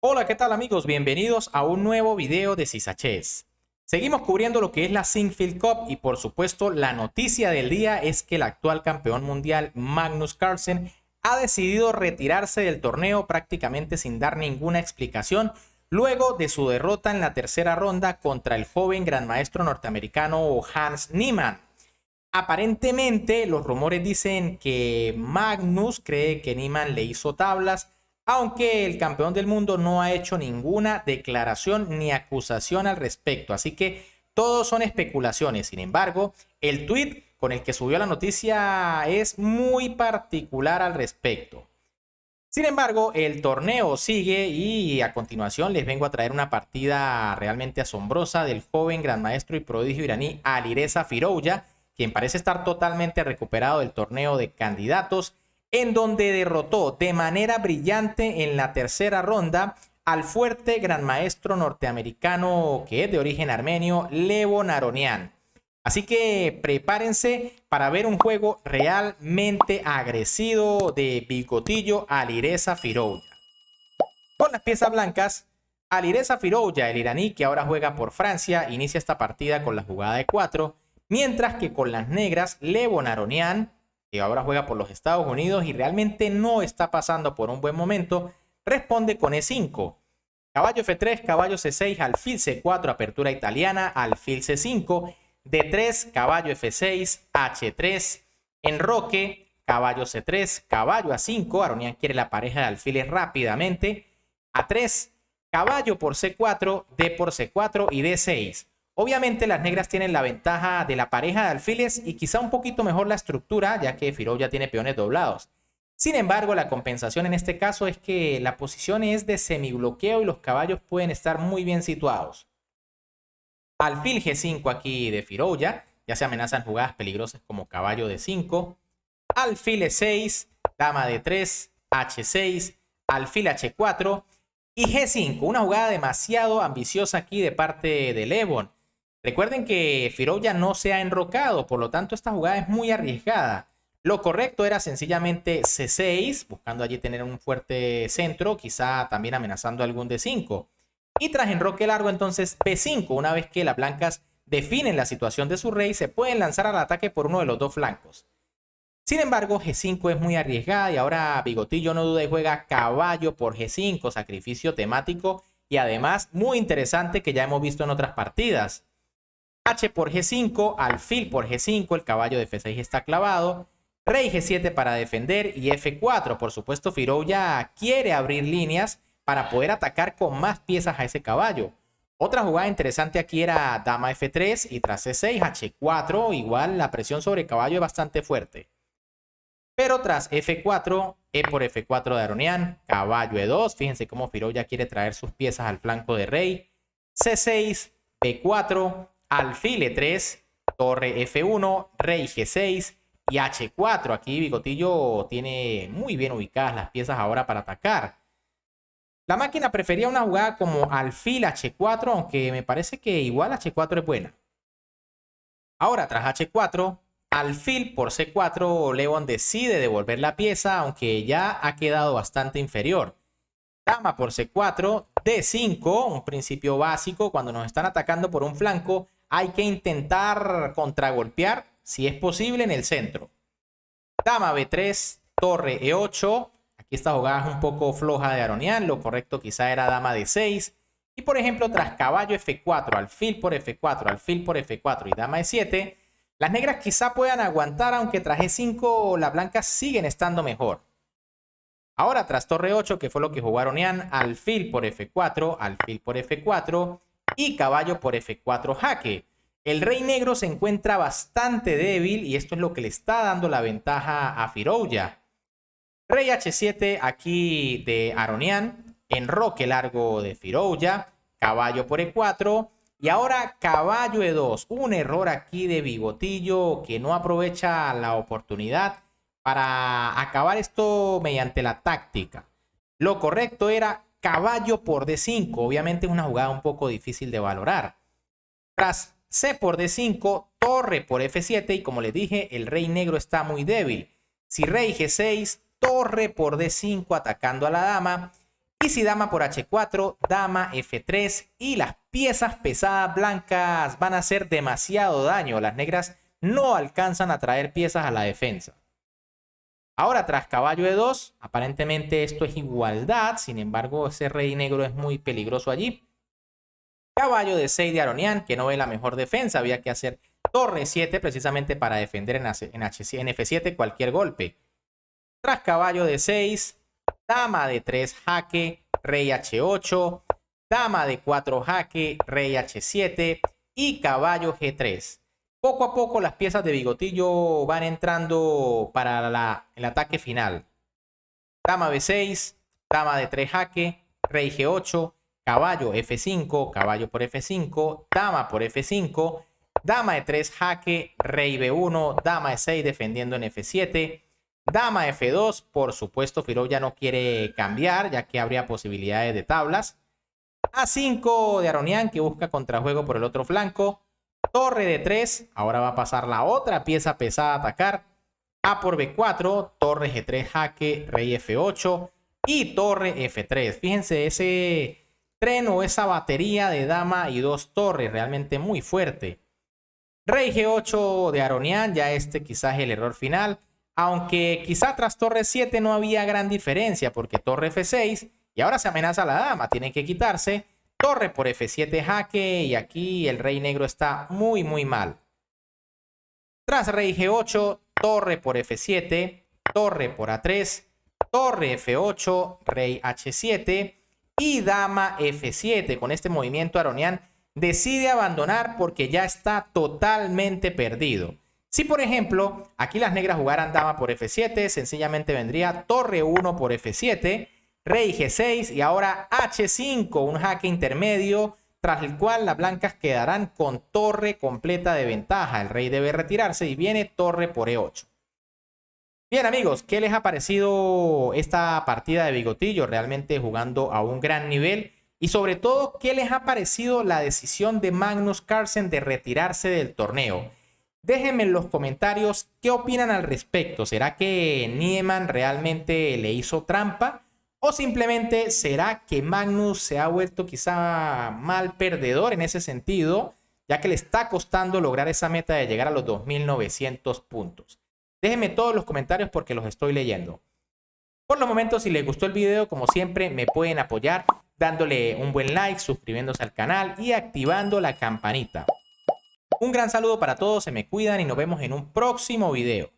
Hola, ¿qué tal amigos? Bienvenidos a un nuevo video de Sisachess. Seguimos cubriendo lo que es la Sinquefield Cup y por supuesto la noticia del día es que el actual campeón mundial Magnus Carlsen ha decidido retirarse del torneo prácticamente sin dar ninguna explicación luego de su derrota en la tercera ronda contra el joven gran maestro norteamericano Hans Niemann. Aparentemente los rumores dicen que Magnus cree que Niemann le hizo tablas, aunque el campeón del mundo no ha hecho ninguna declaración ni acusación al respecto, así que todos son especulaciones. Sin embargo, el tweet con el que subió la noticia es muy particular al respecto. Sin embargo, el torneo sigue y a continuación les vengo a traer una partida realmente asombrosa del joven gran maestro y prodigio iraní Alireza Firouzja, quien parece estar totalmente recuperado del torneo de candidatos, en donde derrotó de manera brillante en la tercera ronda al fuerte gran maestro norteamericano que es de origen armenio, Levon Aronian. Así que prepárense para ver un juego realmente agresivo de Bigotillo Alireza Firouzja. Con las piezas blancas, Alireza Firouzja, el iraní que ahora juega por Francia, inicia esta partida con la jugada de 4, mientras que con las negras, Levon Aronian, que ahora juega por los Estados Unidos y realmente no está pasando por un buen momento, responde con E5. Caballo F3, caballo C6, alfil C4, apertura italiana, alfil C5, D3, caballo F6, H3, enroque, caballo C3, caballo A5, Aronian quiere la pareja de alfiles rápidamente, A3, caballo por C4, D por C4 y D6. Obviamente las negras tienen la ventaja de la pareja de alfiles y quizá un poquito mejor la estructura, ya que Firouzja tiene peones doblados. Sin embargo, la compensación en este caso es que la posición es de semibloqueo y los caballos pueden estar muy bien situados. Alfil G5 aquí de Firouzja, ya se amenazan jugadas peligrosas como caballo D5, alfil E6, dama D3, H6, alfil H4 y G5, una jugada demasiado ambiciosa aquí de parte de Levon. Recuerden que Firouzja no se ha enrocado, por lo tanto esta jugada es muy arriesgada. Lo correcto era sencillamente C6, buscando allí tener un fuerte centro, quizá también amenazando algún D5. Y tras enroque largo entonces B5, una vez que las blancas definen la situación de su rey, se pueden lanzar al ataque por uno de los dos flancos. Sin embargo, G5 es muy arriesgada y ahora Bigotillo no duda y juega caballo por G5, sacrificio temático y además muy interesante que ya hemos visto en otras partidas. H por G5, alfil por G5, el caballo de F6 está clavado, rey G7 para defender y F4. Por supuesto, Firouzja quiere abrir líneas para poder atacar con más piezas a ese caballo. Otra jugada interesante aquí era dama F3 y tras C6, H4, igual la presión sobre caballo es bastante fuerte. Pero tras F4, E por F4 de Aronian, caballo E2, fíjense cómo Firouzja quiere traer sus piezas al flanco de rey, C6, B4, alfil E3, torre F1, rey G6 y H4. Aquí Bigotillo tiene muy bien ubicadas las piezas ahora para atacar. La máquina prefería una jugada como alfil H4, aunque me parece que igual H4 es buena. Ahora, tras H4, alfil por C4, Levon decide devolver la pieza, aunque ya ha quedado bastante inferior. Dama por C4, D5, un principio básico. Cuando nos están atacando por un flanco, hay que intentar contragolpear, si es posible, en el centro. Dama B3, torre E8. Aquí esta jugada es un poco floja de Aronian. Lo correcto quizá era dama D6. Y por ejemplo, tras caballo F4, alfil por F4, alfil por F4 y dama E7, las negras quizá puedan aguantar, aunque tras E5 las blancas siguen estando mejor. Ahora, tras torre 8, que fue lo que jugó Aronian, alfil por F4, alfil por F4 y caballo por F4 jaque. El rey negro se encuentra bastante débil y esto es lo que le está dando la ventaja a Firouzja. Rey H7 aquí de Aronian, enroque largo de Firouzja, caballo por E4 y ahora caballo E2. Un error aquí de Bigotillo que no aprovecha la oportunidad para acabar esto mediante la táctica. Lo correcto era caballo por D5. Obviamente es una jugada un poco difícil de valorar. Tras C por D5, torre por F7 y como les dije, el rey negro está muy débil. Si rey G6, torre por D5 atacando a la dama Y si dama por H4, dama F3 y las piezas pesadas blancas van a hacer demasiado daño. Las negras no alcanzan a traer piezas a la defensa. Ahora tras caballo E2, aparentemente esto es igualdad, sin embargo ese rey negro es muy peligroso allí. Caballo D6 de Aronian, que no ve la mejor defensa, había que hacer torre 7 precisamente para defender en F7 cualquier golpe. Tras caballo D6, dama D3 jaque, rey H8, dama D4 jaque, rey H7 y caballo G3. Poco a poco las piezas de Bigotillo van entrando para el ataque final. Dama B6, dama D3 jaque, rey G8, caballo F5, caballo por F5, dama por F5, dama E3 jaque, rey B1, dama E6 defendiendo en F7, dama F2, por supuesto Firov ya no quiere cambiar ya que habría posibilidades de tablas. A5 de Aronian que busca contrajuego por el otro flanco. Torre de 3, ahora va a pasar la otra pieza pesada a atacar. A por B4, torre G3 jaque, rey F8 y torre F3. Fíjense ese tren o esa batería de dama y dos torres, realmente muy fuerte. Rey G8 de Aronian, ya quizás el error final. Aunque quizá tras torre 7 no había gran diferencia porque torre F6 y ahora se amenaza a la dama, tiene que quitarse. Torre por F7 jaque y aquí el rey negro está muy mal. Tras rey G8, torre por F7, torre por A3, torre F8, rey H7 y dama F7. Con este movimiento Aronian decide abandonar porque ya está totalmente perdido. Si por ejemplo aquí las negras jugaran dama por F7, sencillamente vendría torre 1 por F7, rey G6 y ahora H5, un jaque intermedio, tras el cual las blancas quedarán con torre completa de ventaja. El rey debe retirarse y viene torre por E8. Bien amigos, ¿qué les ha parecido esta partida de Bigotillo? Realmente jugando a un gran nivel. Y sobre todo, ¿qué les ha parecido la decisión de Magnus Carlsen de retirarse del torneo? Déjenme en los comentarios qué opinan al respecto. ¿Será que Niemann realmente le hizo trampa? ¿O simplemente será que Magnus se ha vuelto quizá mal perdedor en ese sentido, ya que le está costando lograr esa meta de llegar a los 2900 puntos? Déjenme todos los comentarios porque los estoy leyendo. Por los momentos, si les gustó el video, como siempre, me pueden apoyar dándole un buen like, suscribiéndose al canal y activando la campanita. Un gran saludo para todos, se me cuidan y nos vemos en un próximo video.